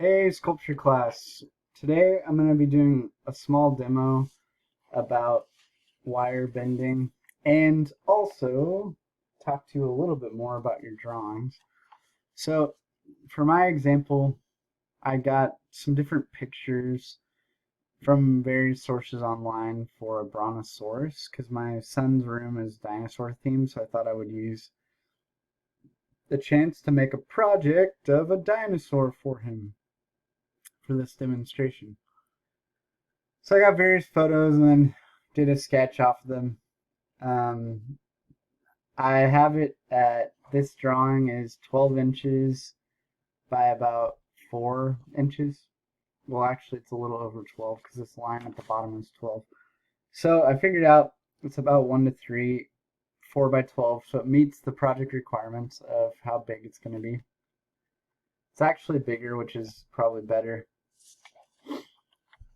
Hey, sculpture class. Today I'm going to be doing a small demo about wire bending and also talk to you a little bit more about your drawings. So for my example, I got some different pictures from various sources online for a brontosaurus because my son's room is dinosaur themed, so I thought I would use the chance to make a project of a dinosaur for him for this demonstration. So I got various photos and then did a sketch off of them. I have it at, this drawing is 12 inches by about 4 inches. Well, actually it's a little over 12 because this line at the bottom is 12. So I figured out it's about 1 to 3, 4 by 12, so it meets the project requirements of how big it's going to be. It's actually bigger, which is probably better.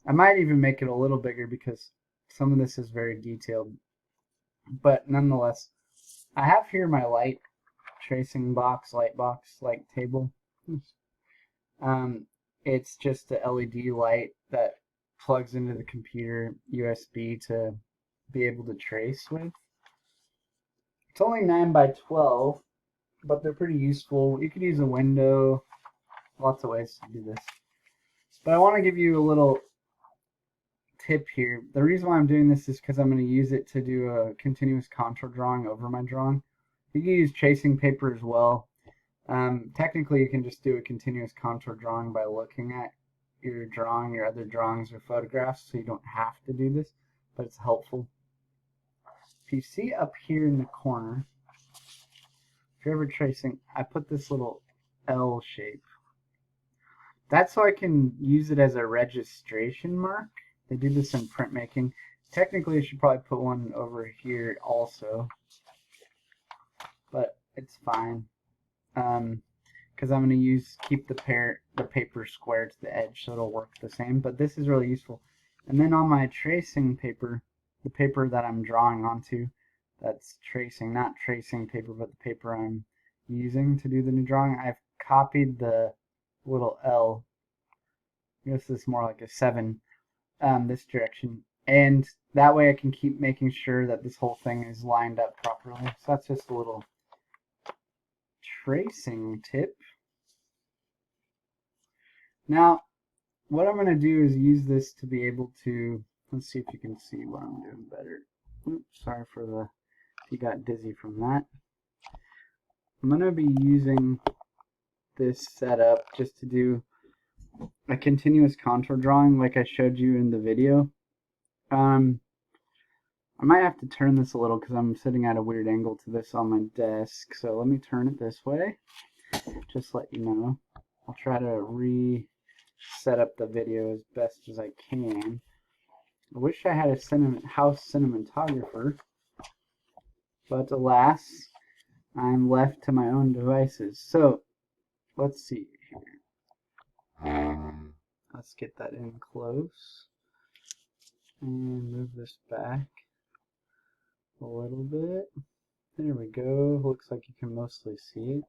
I might even make it a little bigger because some of this is very detailed. But nonetheless, I have here my light tracing box, light table. It's just a LED light that plugs into the computer USB to be able to trace with. It's only 9 by 12, but they're pretty useful. You could use a window, lots of ways to do this. But I want to give you a little tip here. The reason why I'm doing this is because I'm going to use it to do a continuous contour drawing over my drawing. You can use tracing paper as well. Technically, you can just do a continuous contour drawing by looking at your drawing, your other drawings or photographs, so you don't have to do this, but it's helpful. If you see up here in the corner, if you're ever tracing, I put this little L shape. That's so I can use it as a registration mark. They do this in printmaking. Technically, I should probably put one over here also, but it's fine. Because I'm going to keep the paper square to the edge, so it'll work the same. But this is really useful. And then on my tracing paper, the paper that I'm drawing onto, that's tracing, not tracing paper, but the paper I'm using to do the new drawing, I've copied the little L. I guess this is more like a 7. This direction, and that way I can keep making sure that this whole thing is lined up properly. So that's just a little tracing tip. Now what I'm going to do is use this to be able to, let's see if you can see what I'm doing better. Oops, sorry for if you got dizzy from that. I'm going to be using this setup just to do a continuous contour drawing like I showed you in the video. I might have to turn this a little because I'm sitting at a weird angle to this on my desk, so let me turn it this way, just let you know. I'll try to reset up the video as best as I can. I wish I had a house cinematographer, but alas, I'm left to my own devices. So, let's see here. Let's get that in close and move this back a little bit. There we go. Looks like you can mostly see it.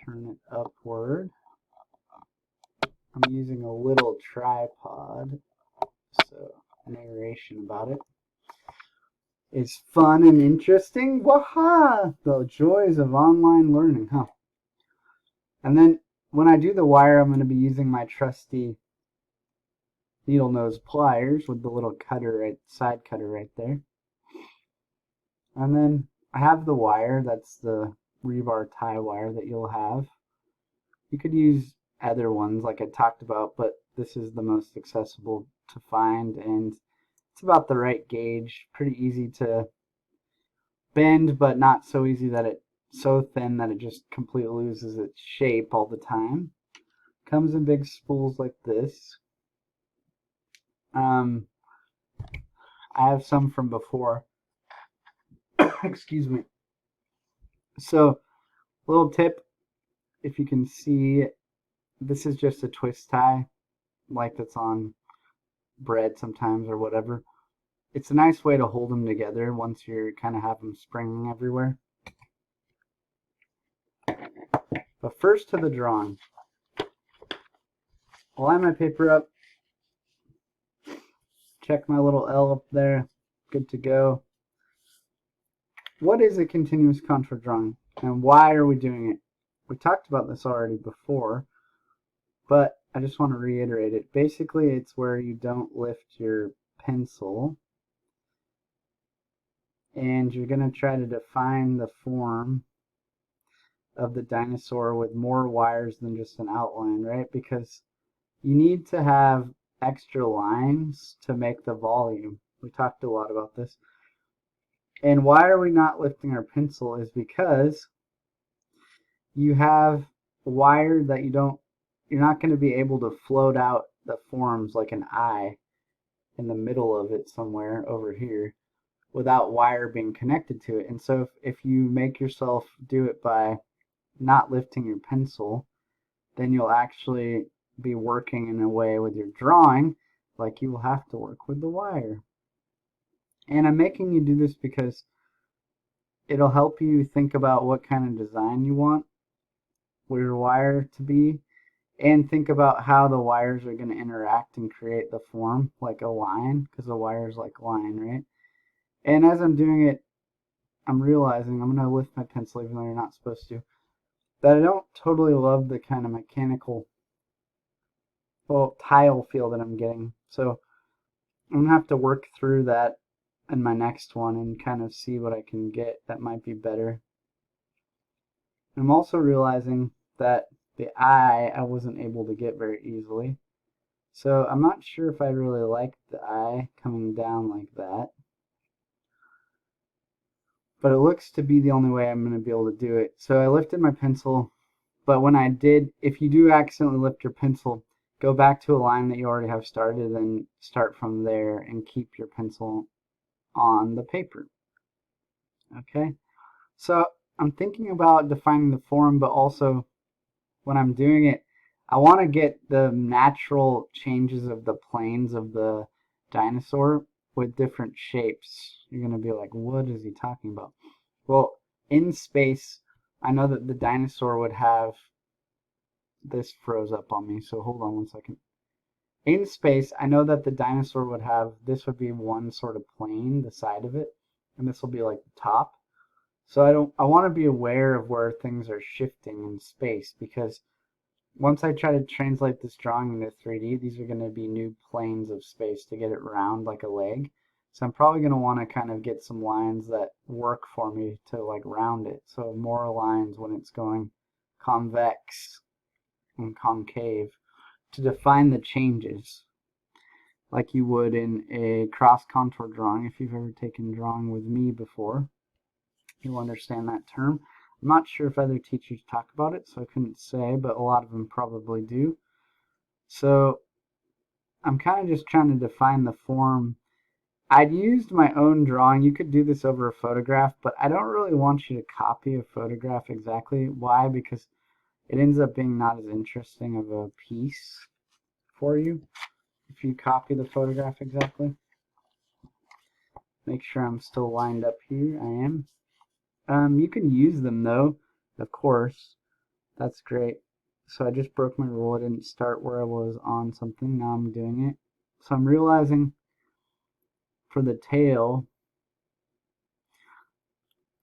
Turn it upward. I'm using a little tripod, so narration about it is fun and interesting. Waha! The joys of online learning, huh? And then when I do the wire, I'm going to be using my trusty needle nose pliers with the little side cutter right there. And then I have the wire, that's the rebar tie wire that you'll have. You could use other ones like I talked about, but this is the most accessible to find, and it's about the right gauge. Pretty easy to bend, but not so easy that it's so thin that it just completely loses its shape all the time. Comes in big spools like this. I have some from before. Excuse me. So, little tip, if you can see, this is just a twist tie, like that's on bread sometimes or whatever. It's a nice way to hold them together once you kind of have them springing everywhere. But first to the drawing. line my paper up, check my little L up there, good to go. What is a continuous contour drawing, and why are we doing it? We talked about this already before, but I just want to reiterate it. Basically, it's where you don't lift your pencil, and you're going to try to define the form of the dinosaur with more wires than just an outline, right? Because you need to have extra lines to make the volume. We talked a lot about this. And why are we not lifting our pencil is because you have wire that you're not going to be able to float out the forms like an eye in the middle of it somewhere over here without wire being connected to it. And so if you make yourself do it by not lifting your pencil, then you'll actually be working in a way with your drawing like you will have to work with the wire. And I'm making you do this because it'll help you think about what kind of design you want your wire to be, and think about how the wires are going to interact and create the form like a line, because the wire's like line, right? And as I'm doing it, I'm realizing I'm going to lift my pencil even though you're not supposed to, that I don't totally love the kind of mechanical tile feel that I'm getting. So I'm going to have to work through that in my next one and kind of see what I can get that might be better. I'm also realizing that the eye I wasn't able to get very easily. So I'm not sure if I really like the eye coming down like that. But it looks to be the only way I'm going to be able to do it. So I lifted my pencil, but when I did, if you do accidentally lift your pencil, go back to a line that you already have started and start from there and keep your pencil on the paper. Okay? So I'm thinking about defining the form, but also when I'm doing it, I want to get the natural changes of the planes of the dinosaur with different shapes. You're going to be like, what is he talking about? Well, in space, I know that the dinosaur would have, this froze up on me, so hold on one second. In space, I know that the dinosaur would have, this would be one sort of plane, the side of it, and this will be like the top. So I want to be aware of where things are shifting in space, because once I try to translate this drawing into 3D, these are going to be new planes of space to get it round like a leg. So I'm probably going to want to kind of get some lines that work for me to like round it. So more lines when it's going convex and concave to define the changes like you would in a cross contour drawing. If you've ever taken drawing with me before, you'll understand that term. I'm not sure if other teachers talk about it, so I couldn't say, but a lot of them probably do. So I'm kind of just trying to define the form. I'd used my own drawing. You could do this over a photograph, but I don't really want you to copy a photograph exactly. Why? Because it ends up being not as interesting of a piece for you if you copy the photograph exactly. Make sure I'm still lined up here. I am. You can use them though, of course. That's great. So I just broke my rule. I didn't start where I was on something. Now I'm doing it. So I'm realizing for the tail,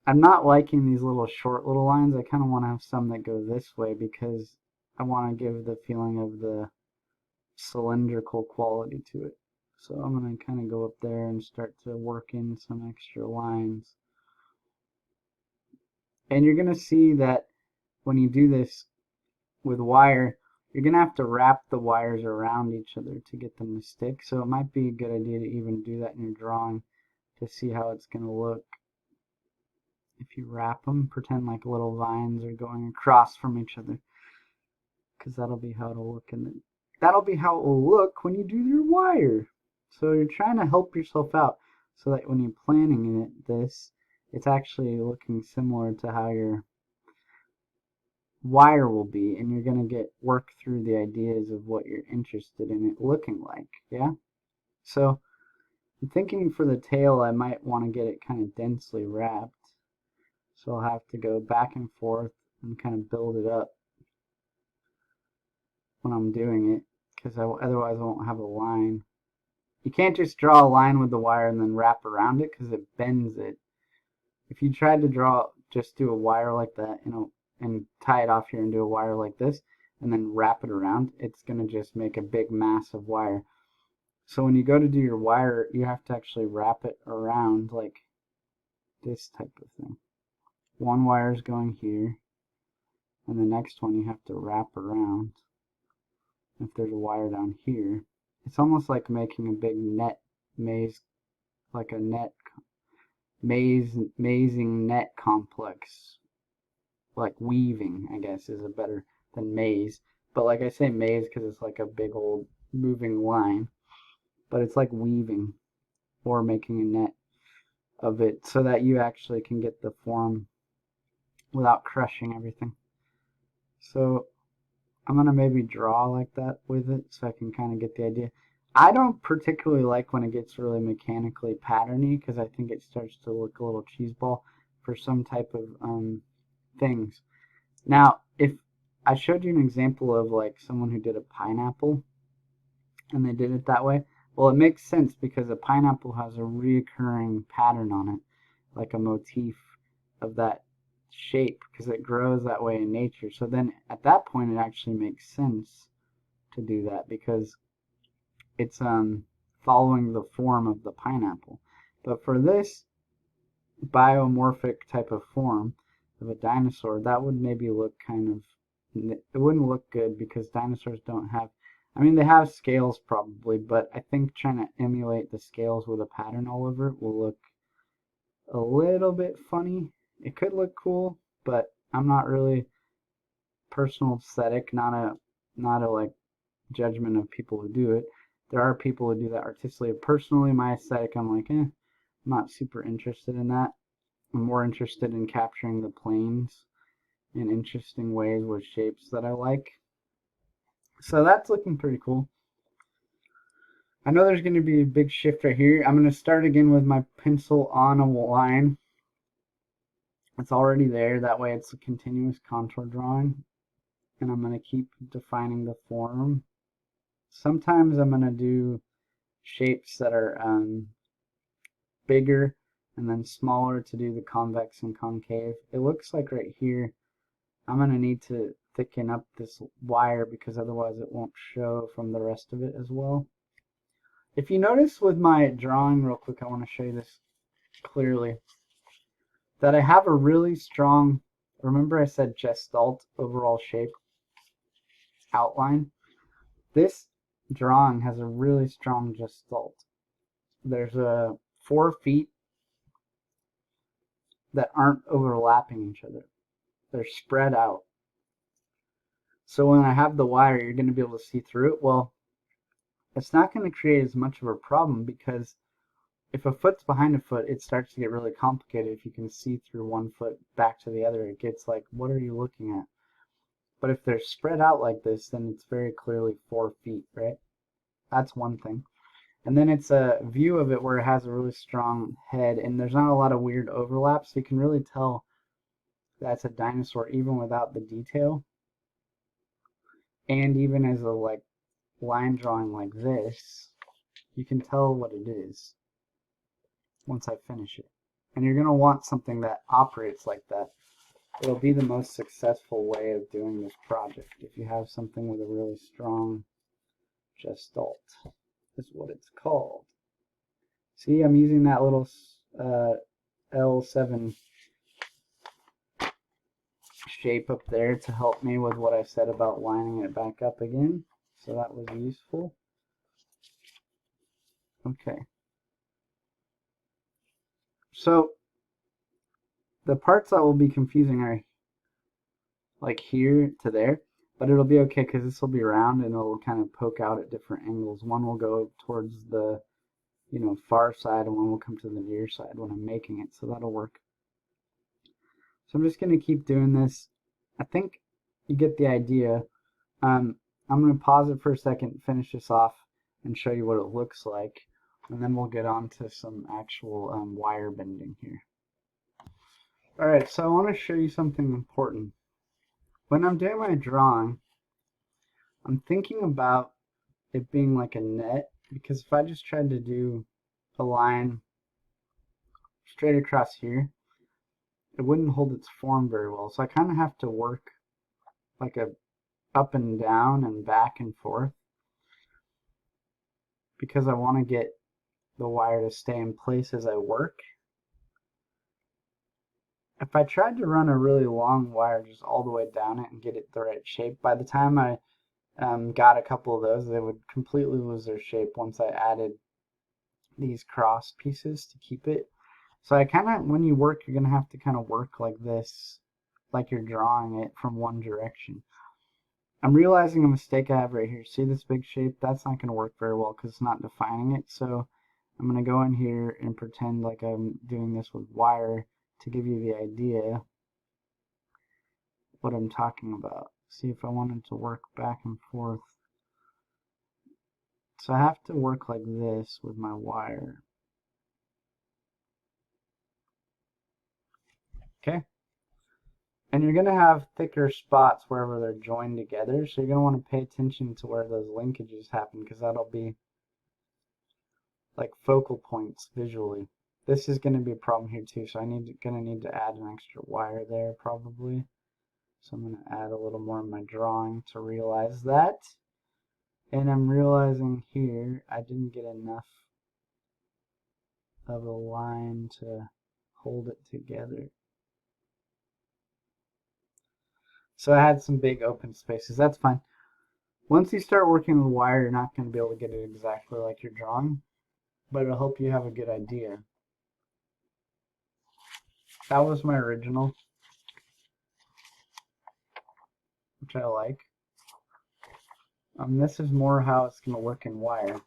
I'm not liking these little short little lines. I kind of want to have some that go this way because I want to give the feeling of the cylindrical quality to it. So I'm going to kind of go up there and start to work in some extra lines. And you're going to see that when you do this with wire, you're going to have to wrap the wires around each other to get them to stick. So it might be a good idea to even do that in your drawing to see how it's going to look. If you wrap them, pretend like little vines are going across from each other, because that'll be how it'll look, and that'll be how it will look when you do your wire. So you're trying to help yourself out so that when you're planning it's actually looking similar to how your wire will be, and you're going to work through the ideas of what you're interested in it looking like. Yeah. So I'm thinking for the tail, I might want to get it kind of densely wrapped. So I'll have to go back and forth and kind of build it up when I'm doing it. because otherwise I won't have a line. You can't just draw a line with the wire and then wrap around it because it bends it. If you tried to just do a wire like that, and tie it off here and do a wire like this, and then wrap it around, it's going to just make a big mass of wire. So when you go to do your wire, you have to actually wrap it around like this type of thing. One wire is going here, and the next one you have to wrap around. If there's a wire down here, it's almost like making a big net maze, like a net mazing net complex, like weaving, I guess, is a better than maze. But like I say maze because it's like a big old moving line, but it's like weaving or making a net of it so that you actually can get the form without crushing everything. So I'm going to maybe draw like that with it so I can kind of get the idea. I don't particularly like when it gets really mechanically patterny because I think it starts to look a little cheeseball for some type of things. Now, if I showed you an example of like someone who did a pineapple and they did it that way, well, it makes sense because a pineapple has a reoccurring pattern on it, like a motif of that shape because it grows that way in nature. So then at that point, it actually makes sense to do that because it's following the form of the pineapple. But for this biomorphic type of form of a dinosaur, that would maybe look it wouldn't look good because dinosaurs don't have, I mean, they have scales probably, but I think trying to emulate the scales with a pattern all over it will look a little bit funny. It could look cool, but I'm not really personal aesthetic, not a like judgment of people who do it. There are people who do that artistically. Personally, my aesthetic, I'm like, I'm not super interested in that. I'm more interested in capturing the planes in interesting ways with shapes that I like. So that's looking pretty cool. I know there's going to be a big shift right here. I'm going to start again with my pencil on a line. It's already there. That way it's a continuous contour drawing. And I'm going to keep defining the form. Sometimes I'm going to do shapes that are bigger and then smaller to do the convex and concave. It looks like right here I'm going to need to thicken up this wire because otherwise it won't show from the rest of it as well. If you notice with my drawing real quick, I want to show you this clearly, that I have a really strong, remember I said gestalt, overall shape, outline? This drawing has a really strong gestalt. There's 4 feet that aren't overlapping each other. They're spread out. So when I have the wire, you're going to be able to see through it. Well, it's not going to create as much of a problem because if a foot's behind a foot, it starts to get really complicated. If you can see through one foot back to the other, it gets like, what are you looking at? But if they're spread out like this, then it's very clearly 4 feet, right? That's one thing. And then it's a view of it where it has a really strong head, and there's not a lot of weird overlap, so you can really tell that's a dinosaur even without the detail. And even as a like line drawing like this, you can tell what it is once I finish it. And you're going to want something that operates like that. It'll be the most successful way of doing this project if you have something with a really strong gestalt, is what it's called. See, I'm using that little L7 shape up there to help me with what I said about lining it back up again. So that was useful. Okay. So the parts that will be confusing are like here to there, but it'll be okay because this will be round and it'll kind of poke out at different angles. One will go towards the far side and one will come to the near side when I'm making it, so that'll work. So I'm just going to keep doing this. I think you get the idea. I'm going to pause it for a second, finish this off, and show you what it looks like, and then we'll get on to some actual wire bending here. Alright, so I want to show you something important. When I'm doing my drawing, I'm thinking about it being like a net, because if I just tried to do a line straight across here, it wouldn't hold its form very well. So I kind of have to work like a up and down and back and forth, because I want to get the wire to stay in place as I work. If I tried to run a really long wire just all the way down it and get it the right shape, by the time I got a couple of those, they would completely lose their shape once I added these cross pieces to keep it. So I kind of, when you work, you're going to have to kind of work like this, like you're drawing it from one direction. I'm realizing a mistake I have right here. See this big shape? That's not going to work very well because it's not defining it. So I'm going to go in here and pretend like I'm doing this with wire to give you the idea what I'm talking about. See if I wanted to work back and forth. So I have to work like this with my wire. Okay? And you're going to have thicker spots wherever they're joined together, so you're going to want to pay attention to where those linkages happen, because that'll be like focal points visually. This is going to be a problem here too, so going to need to add an extra wire there probably. So I'm going to add a little more in my drawing to realize that. And I'm realizing here I didn't get enough of a line to hold it together. So I had some big open spaces. That's fine. Once you start working with wire, you're not going to be able to get it exactly like you're drawing, but it'll help you have a good idea. That was my original, which I like. This is more how it's going to work in wire.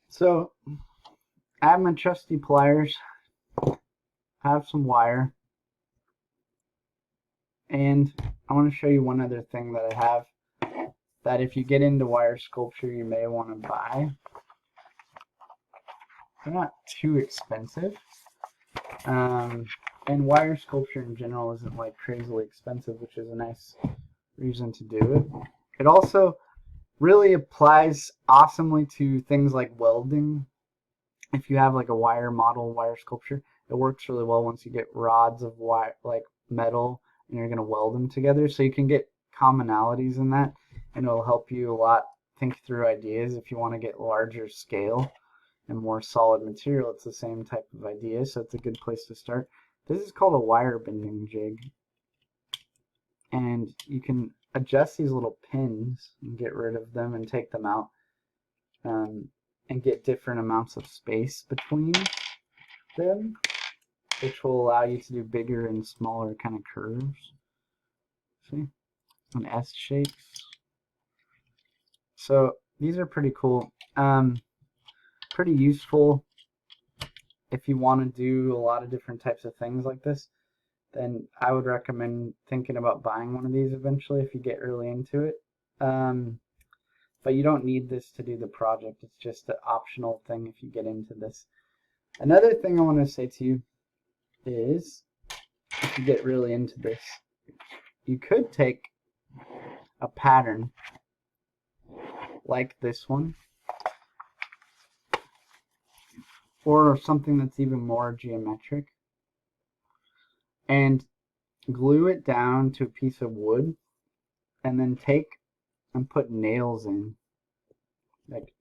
So I have my trusty pliers, I have some wire, and I want to show you one other thing that I have that if you get into wire sculpture you may want to buy. They're not too expensive, and wire sculpture in general isn't like crazily expensive, which is a nice reason to do it. It also really applies awesomely to things like welding. If you have like a wire model, wire sculpture, it works really well once you get rods of wire, like metal, and you're going to weld them together. So you can get commonalities in that, and it'll help you a lot think through ideas. If you want to get larger scale and more solid material, it's the same type of idea, so it's a good place to start. This is called a wire bending jig, and you can adjust these little pins and get rid of them and take them out, and get different amounts of space between them, which will allow you to do bigger and smaller kind of curves. See? And S shapes. So these are pretty cool. Pretty useful if you want to do a lot of different types of things like this. Then I would recommend thinking about buying one of these eventually if you get really into it. But you don't need this to do the project. It's just an optional thing if you get into this. Another thing I want to say to you is, if you get really into this, you could take a pattern like this one, or something that's even more geometric, and glue it down to a piece of wood, and then take and put nails in, like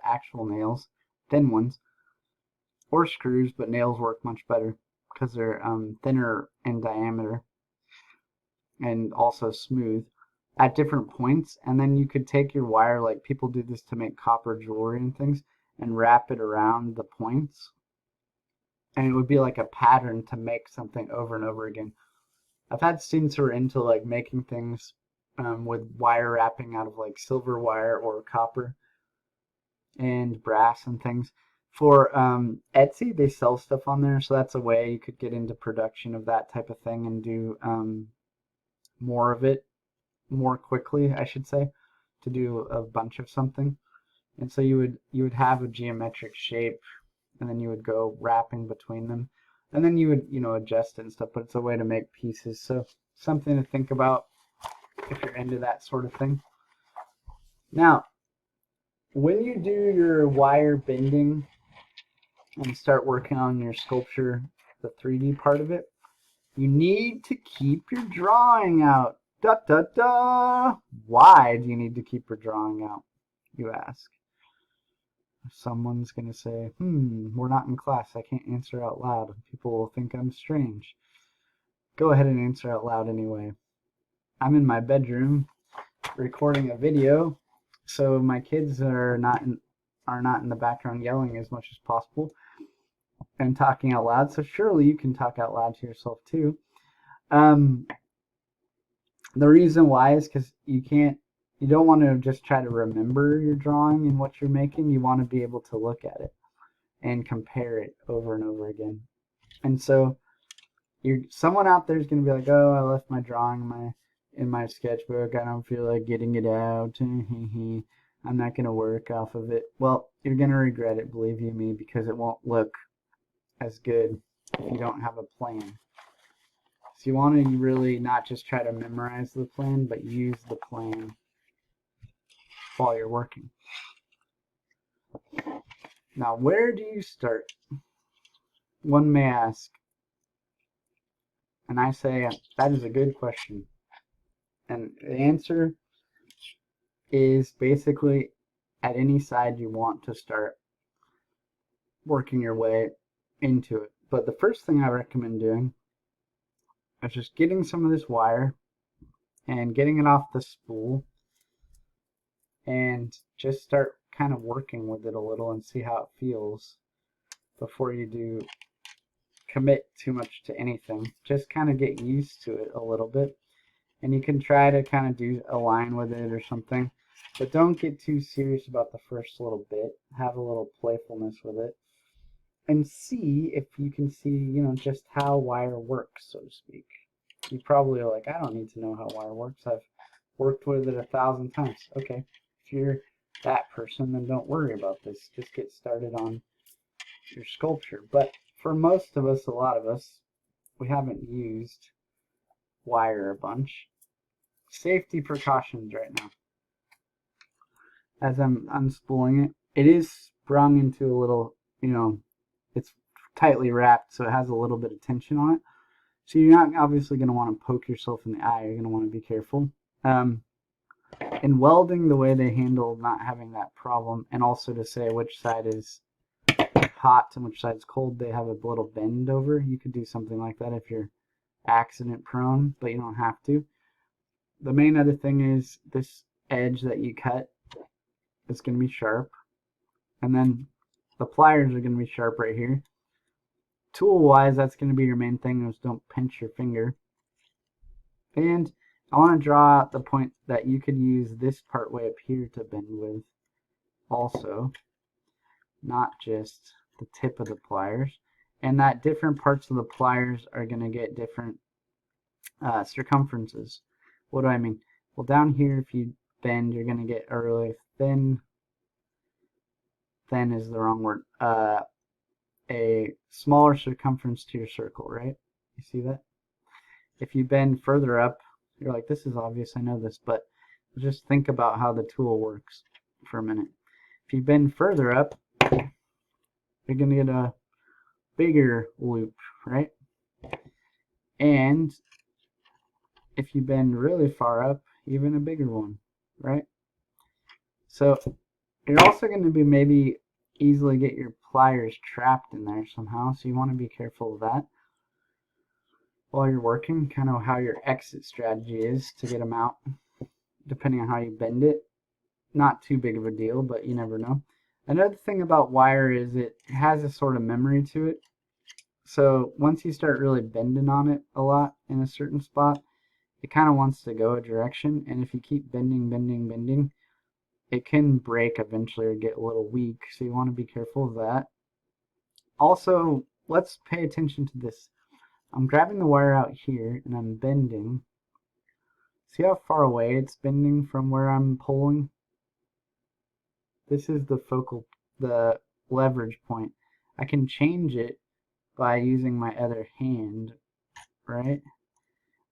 actual nails, thin ones, or screws, but nails work much better because they're thinner in diameter and also smooth at different points. And then you could take your wire, like people do this to make copper jewelry and things, and wrap it around the points, and it would be like a pattern to make something over and over again. I've had students who are into like making things with wire wrapping out of like silver wire or copper and brass and things. For Etsy, they sell stuff on there, so that's a way you could get into production of that type of thing and do more of it more quickly, I should say, to do a bunch of something. And so you would have a geometric shape, and then you would go wrapping between them. And then you would, adjust it and stuff, but it's a way to make pieces. So something to think about if you're into that sort of thing. Now, when you do your wire bending and start working on your sculpture, the 3D part of it, you need to keep your drawing out. Da da da! Why do you need to keep your drawing out, you ask? Someone's going to say, we're not in class. I can't answer out loud. People will think I'm strange. Go ahead and answer out loud anyway. I'm in my bedroom recording a video, so my kids are not in the background yelling as much as possible and talking out loud. So surely you can talk out loud to yourself too. The reason why is because you don't want to just try to remember your drawing and what you're making. You want to be able to look at it and compare it over and over again. And so someone out there is going to be like, oh, I left my drawing in my sketchbook. I don't feel like getting it out. I'm not going to work off of it. Well, you're going to regret it, believe you me, because it won't look as good if you don't have a plan. So you want to really not just try to memorize the plan, but use the plan while you're working. Now, where do you start? One may ask. And I say, that is a good question. And the answer is basically at any side you want to start working your way into it. But the first thing I recommend doing is just getting some of this wire and getting it off the spool and just start kind of working with it a little and see how it feels before you do commit too much to anything. Just kind of get used to it a little bit, and you can try to kind of do a line with it or something, but don't get too serious about the first little bit. Have a little playfulness with it and see if you can see, just how wire works, so to speak. You probably are like, I don't need to know how wire works. I've worked with it 1,000 times. Okay, if you're that person, then don't worry about this. Just get started on your sculpture. But for most of us, a lot of us, we haven't used wire a bunch. Safety precautions right now. As I'm unspooling it, it is sprung into a little, it's tightly wrapped, so it has a little bit of tension on it. So you're not obviously going to want to poke yourself in the eye. You're going to want to be careful. In welding, the way they handle not having that problem, and also to say which side is hot and which side's cold, they have a little bend over. You could do something like that if you're accident prone, but you don't have to. The main other thing is this edge that you cut is going to be sharp, and then the pliers are going to be sharp right here. Tool wise, that's going to be your main thing, is don't pinch your finger. And I want to draw out the point that you could use this part way up here to bend with also, not just the tip of the pliers. And that different parts of the pliers are going to get different circumferences. What do I mean? Well, down here, if you bend, you're going to get a really thin is the wrong word, a smaller circumference to your circle, right? You see that? If you bend further up, you're like, this is obvious, I know this, but just think about how the tool works for a minute. If you bend further up, you're going to get a bigger loop, right? And if you bend really far up, even a bigger one, right? So you're also going to be maybe easily get your pliers trapped in there somehow, so you want to be careful of that while you're working, kind of how your exit strategy is to get them out, depending on how you bend it. Not too big of a deal, but you never know. Another thing about wire is it has a sort of memory to it. So once you start really bending on it a lot in a certain spot, it kind of wants to go a direction, and if you keep bending, it can break eventually or get a little weak, so you want to be careful of that. Also, let's pay attention to this. I'm grabbing the wire out here and I'm bending. See how far away it's bending from where I'm pulling? This is the leverage point. I can change it by using my other hand, right?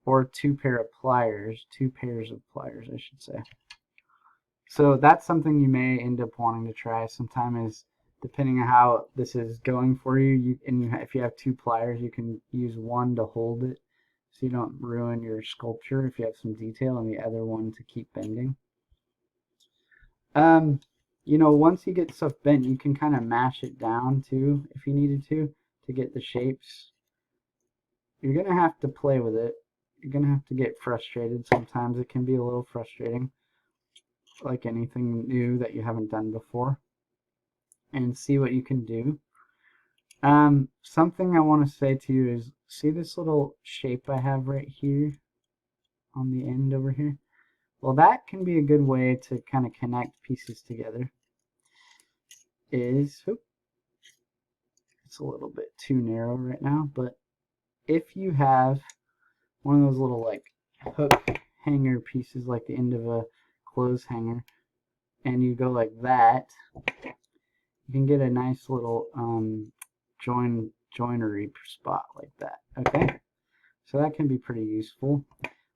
Or two pairs of pliers, I should say. So that's something you may end up wanting to try sometime, is depending on how this is going for you, if you have two pliers, you can use one to hold it so you don't ruin your sculpture if you have some detail, and the other one to keep bending. You know, once you get stuff bent, you can kind of mash it down too if you needed to get the shapes. You're going to have to play with it. You're going to have to get frustrated sometimes. It can be a little frustrating, like anything new that you haven't done before, and see what you can do. Something I want to say to you is, see this little shape I have right here on the end over here? Well, that can be a good way to kind of connect pieces together. It's a little bit too narrow right now, but if you have one of those little like hook hanger pieces, like the end of a clothes hanger, and you go like that, you can get a nice little joinery spot like that. Okay, so that can be pretty useful.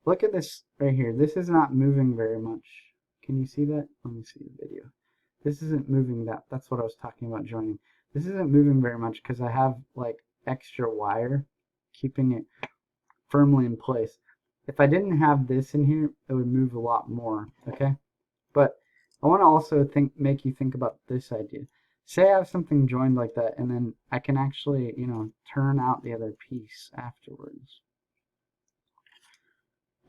Look at this right here. This is not moving very much. Can you see that? Let me see the video. This isn't moving. That's what I was talking about joining. This isn't moving very much because I have like extra wire keeping it firmly in place. If I didn't have this in here, it would move a lot more. Okay, but I want to also make you think about this idea. Say I have something joined like that, and then I can actually, you know, turn out the other piece afterwards.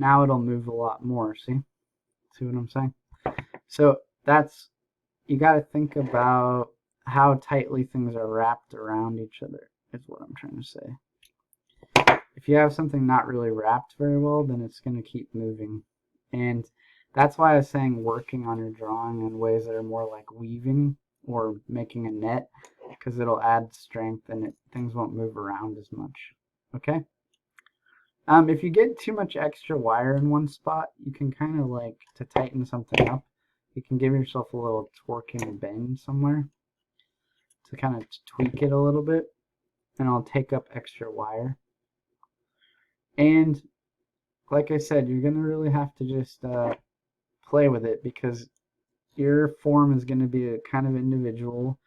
Now it'll move a lot more, see? See what I'm saying? So that's, you got to think about how tightly things are wrapped around each other, is what I'm trying to say. If you have something not really wrapped very well, then it's going to keep moving. And that's why I was saying working on your drawing in ways that are more like weaving or making a net, because it'll add strength and things won't move around as much. Okay? If you get too much extra wire in one spot, you can kind of like, to tighten something up, you can give yourself a little torque and bend somewhere to kind of tweak it a little bit, and it'll take up extra wire. And like I said, you're going to really have to just play with it, because your form is going to be a kind of individual.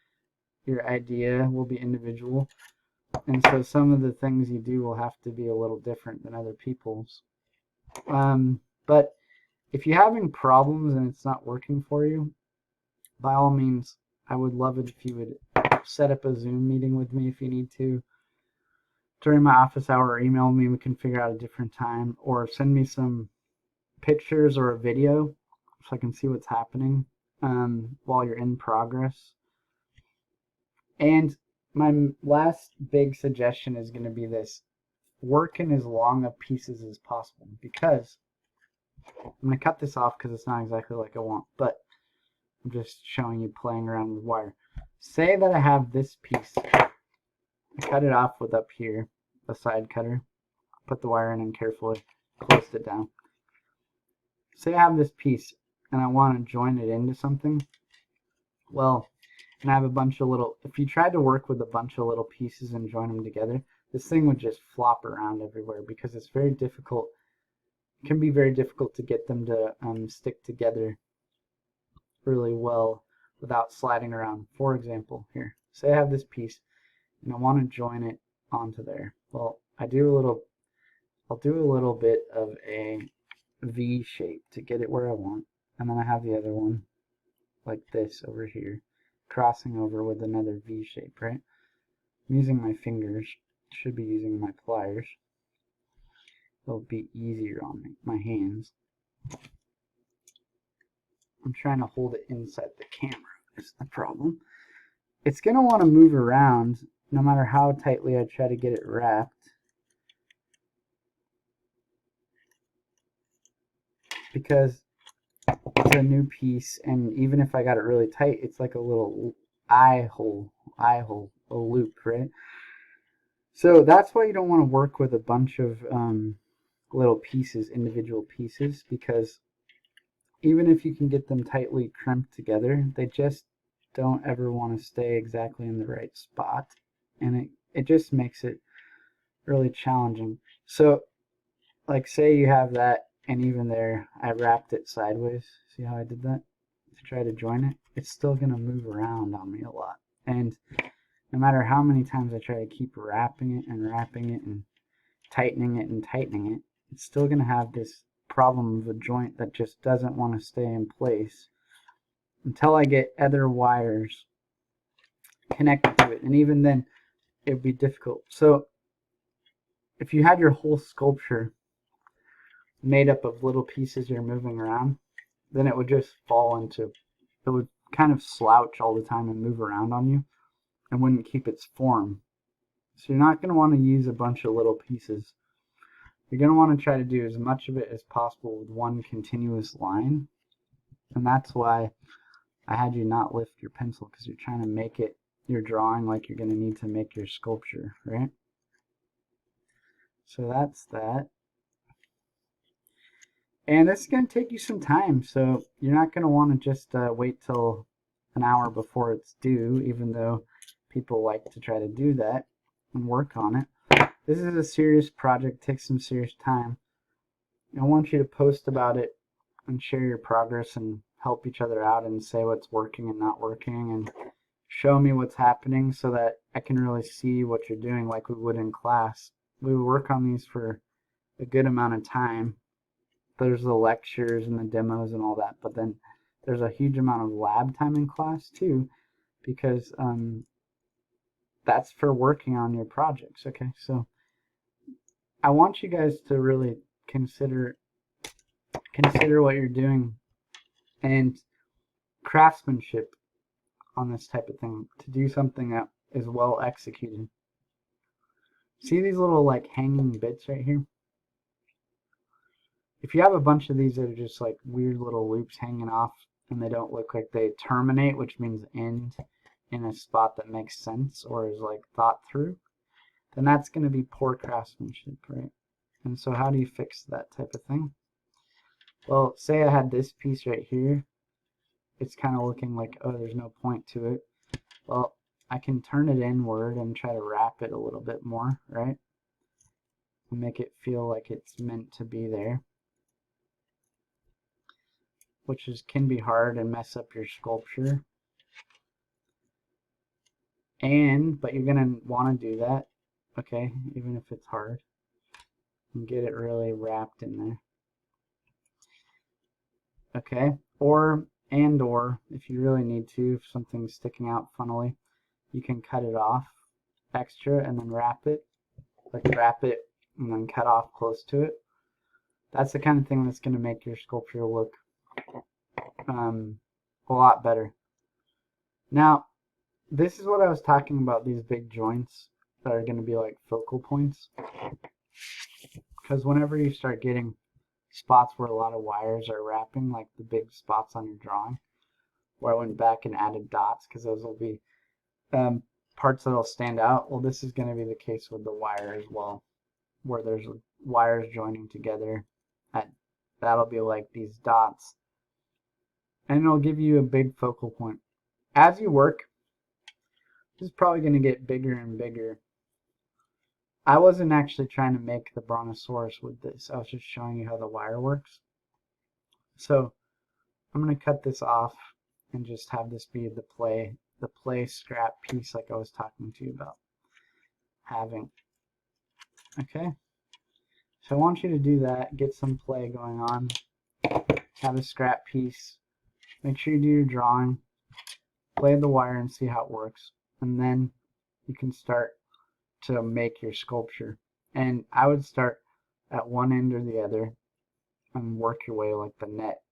Your idea will be individual. And so some of the things you do will have to be a little different than other people's. But if you're having problems and it's not working for you, by all means, I would love it if you would set up a Zoom meeting with me if you need to during my office hour, or email me. We can figure out a different time, or send me some pictures or a video so I can see what's happening while you're in progress. And my last big suggestion is going to be this: work in as long of pieces as possible, because I'm going to cut this off because it's not exactly like I want, but I'm just showing you playing around with wire. Say that I have this piece. I cut it off with up here, a side cutter, put the wire in and carefully closed it down. Say I have this piece and I want to join it into something. Well, and I have a bunch of little, if you tried to work with a bunch of little pieces and join them together, this thing would just flop around everywhere, because it's very difficult. It can be very difficult to get them to stick together really well without sliding around. For example, here, say I have this piece and I want to join it onto there. Well, I'll do a little bit of a V shape to get it where I want, and then I have the other one like this over here, crossing over with another V shape, right? I'm using my fingers, should be using my pliers. It'll be easier on me, my hands. I'm trying to hold it inside the camera, is the problem. It's going to want to move around no matter how tightly I try to get it wrapped, because it's a new piece, and even if I got it really tight, it's like a little eye hole, a loop, right? So that's why you don't want to work with a bunch of little pieces, individual pieces, because even if you can get them tightly crimped together, they just don't ever want to stay exactly in the right spot, and it it just makes it really challenging. So, like, say you have that, and even there, I wrapped it sideways. See how I did that? To try to join it. It's still going to move around on me a lot. And no matter how many times I try to keep wrapping it and tightening it, it's still going to have this problem of a joint that just doesn't want to stay in place until I get other wires connected to it. And even then, it would be difficult. So if you had your whole sculpture made up of little pieces you're moving around, then it would just fall into, it would kind of slouch all the time and move around on you and wouldn't keep its form. So you're not going to want to use a bunch of little pieces. You're going to want to try to do as much of it as possible with one continuous line. And that's why I had you not lift your pencil, because you're trying to make it, your drawing like you're going to need to make your sculpture, right? So that's that. And this is going to take you some time, so you're not going to want to just wait till an hour before it's due, even though people like to try to do that and work on it. This is a serious project, takes some serious time. I want you to post about it and share your progress and help each other out and say what's working and not working and show me what's happening so that I can really see what you're doing like we would in class. We would work on these for a good amount of time. There's the lectures and the demos and all that, but then there's a huge amount of lab time in class too, because that's for working on your projects. Okay, so I want you guys to really consider what you're doing and craftsmanship on this type of thing, to do something that is well executed. See these little like hanging bits right here? If you have a bunch of these that are just like weird little loops hanging off and they don't look like they terminate, which means end in a spot that makes sense or is like thought through, then that's going to be poor craftsmanship, right? And so how do you fix that type of thing? Well, say I had this piece right here. It's kind of looking like, oh, there's no point to it. Well, I can turn it inward and try to wrap it a little bit more, right? And make it feel like it's meant to be there, which can be hard and mess up your sculpture. But you're gonna want to do that, okay, even if it's hard, and get it really wrapped in there. Okay, or if you really need to, if something's sticking out funnily, you can cut it off extra and then wrap it, and then cut off close to it. That's the kind of thing that's going to make your sculpture look a lot better. Now, this is what I was talking about, these big joints that are going to be like focal points. Because whenever you start getting spots where a lot of wires are wrapping, like the big spots on your drawing, where I went back and added dots, because those will be parts that will stand out. Well, this is going to be the case with the wire as well, where there's wires joining together. That'll be like these dots. And it'll give you a big focal point. As you work, this is probably going to get bigger and bigger. I wasn't actually trying to make the brontosaurus with this. I was just showing you how the wire works. So I'm going to cut this off and just have this be the play scrap piece like I was talking to you about having. Okay? So I want you to do that, get some play going on, have a scrap piece, make sure you do your drawing, play the wire and see how it works, and then you can start to make your sculpture. And I would start at one end or the other and work your way like the net,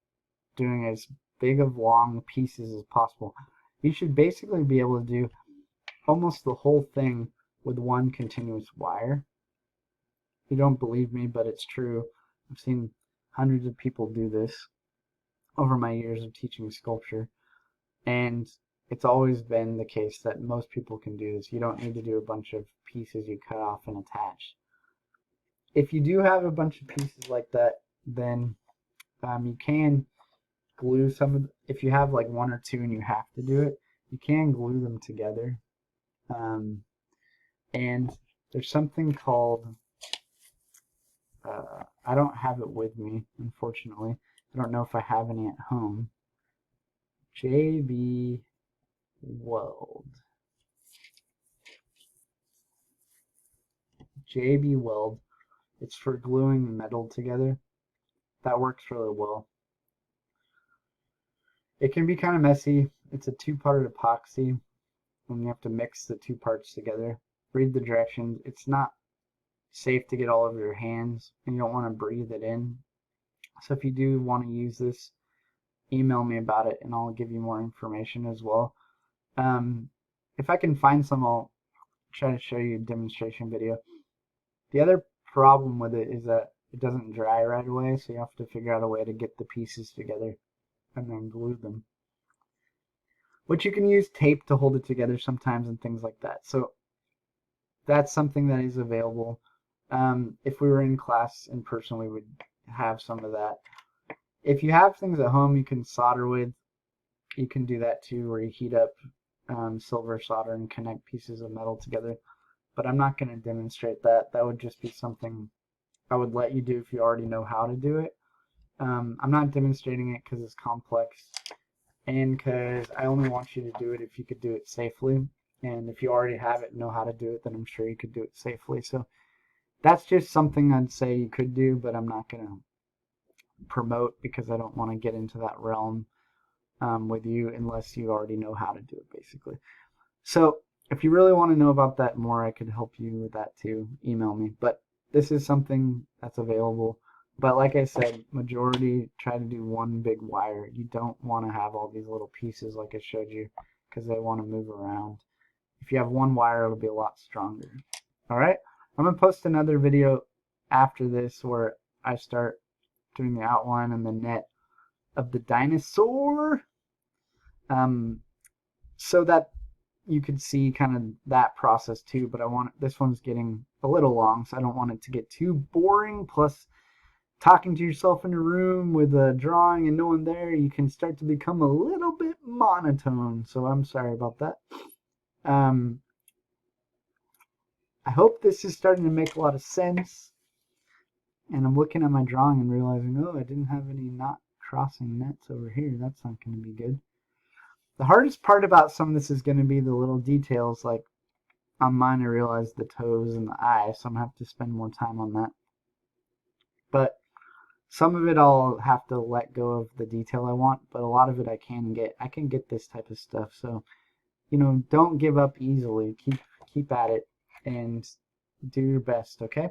doing as big of long pieces as possible. You should basically be able to do almost the whole thing with one continuous wire. You don't believe me, but it's true. I've seen hundreds of people do this over my years of teaching sculpture, and it's always been the case that most people can do this. You don't need to do a bunch of pieces you cut off and attach. If you do have a bunch of pieces like that, then you can glue some of if you have like one or two and you have to do it, you can glue them together. And there's something called, I don't have it with me, unfortunately. I don't know if I have any at home. JB Weld. JB Weld. It's for gluing metal together. That works really well. It can be kind of messy. It's a two-part epoxy, and you have to mix the two parts together. Read the directions. It's not safe to get all over your hands, and you don't want to breathe it in. So if you do want to use this, email me about it, and I'll give you more information as well. If I can find some, I'll try to show you a demonstration video. The other problem with it is that it doesn't dry right away, so you have to figure out a way to get the pieces together and then glue them. Which you can use tape to hold it together sometimes and things like that. So that's something that is available. If we were in class in person, we would have some of that. If you have things at home you can solder with, you can do that too, where you heat up silver solder and connect pieces of metal together. But I'm not going to demonstrate that. That would just be something I would let you do if you already know how to do it. I'm not demonstrating it because it's complex, and because I only want you to do it if you could do it safely. And if you already have it and know how to do it, then I'm sure you could do it safely. So that's just something I'd say you could do, but I'm not going to promote because I don't want to get into that realm with you unless you already know how to do it, basically. So if you really want to know about that more, I could help you with that too. Email me. But this is something that's available. But like I said, majority try to do one big wire. You don't want to have all these little pieces like I showed you because they want to move around. If you have one wire, it'll be a lot stronger. Alright? I'm going to post another video after this where I start doing the outline and the net of the dinosaur. So that you could see kind of that process too, but this one's getting a little long, so I don't want it to get too boring. Plus, talking to yourself in a room with a drawing and no one there, you can start to become a little bit monotone, so I'm sorry about that. I hope this is starting to make a lot of sense, and I'm looking at my drawing and realizing, oh, I didn't have any not crossing nets over here. That's not going to be good. The hardest part about some of this is going to be the little details, like on mine I realized the toes and the eye, so I'm going to have to spend more time on that. But some of it I'll have to let go of the detail I want, but a lot of it I can get. I can get this type of stuff, so, you know, don't give up easily. Keep at it and do your best, okay?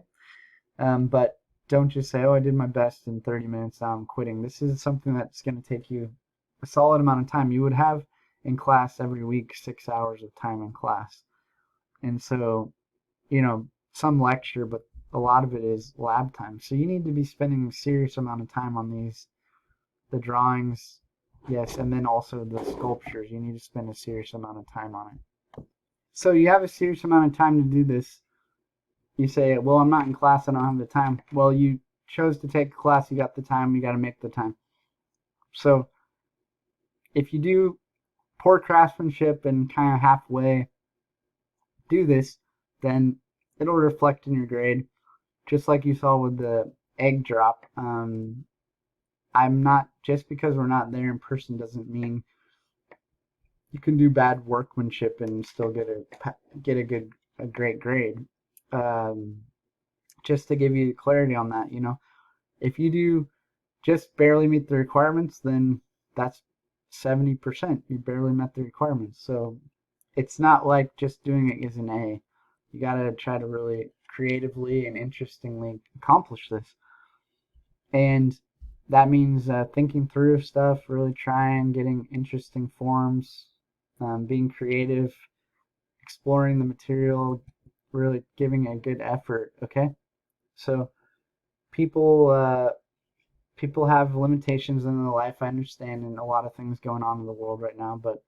But don't just say, oh, I did my best in 30 minutes, now I'm quitting. This is something that's going to take you a solid amount of time. You would have in class every week 6 hours of time in class. And so, you know, some lecture, but a lot of it is lab time. So you need to be spending a serious amount of time on these, the drawings, yes, and then also the sculptures. You need to spend a serious amount of time on it. So you have a serious amount of time to do this. You say, well, I'm not in class, I don't have the time. Well, you chose to take a class, you got the time, you got to make the time. So if you do poor craftsmanship and kind of halfway do this, then it'll reflect in your grade, just like you saw with the egg drop. I'm not, just because we're not there in person doesn't mean you can do bad workmanship and still get a great grade. Just to give you clarity on that, you know, if you do just barely meet the requirements, then that's 70%. You barely met the requirements. So it's not like just doing it is an A. You got to try to really creatively and interestingly accomplish this. And that means thinking through stuff, really trying, getting interesting forms, being creative, exploring the material, really giving a good effort, okay? So people have limitations in their life, I understand, and a lot of things going on in the world right now, but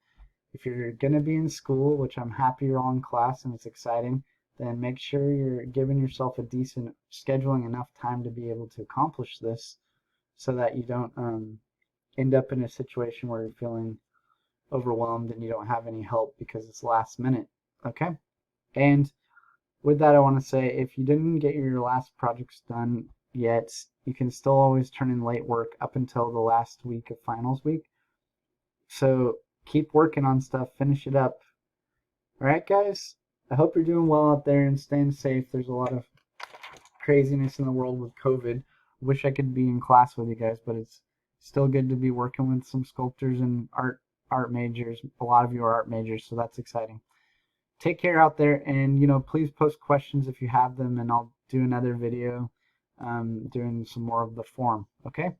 if you're going to be in school, which I'm happy you're all in class and it's exciting, then make sure you're giving yourself a decent, scheduling enough time to be able to accomplish this so that you don't end up in a situation where you're feeling overwhelmed and you don't have any help because it's last minute, okay? And with that, I want to say if you didn't get your last projects done yet, you can still always turn in late work up until the last week of finals week. So keep working on stuff, finish it up. All right, guys? I hope you're doing well out there and staying safe. There's a lot of craziness in the world with COVID. Wish I could be in class with you guys, but it's still good to be working with some sculptors and art majors. A lot of you are art majors, so that's exciting. Take care out there, and please post questions if you have them, and I'll do another video doing some more of the form. Okay?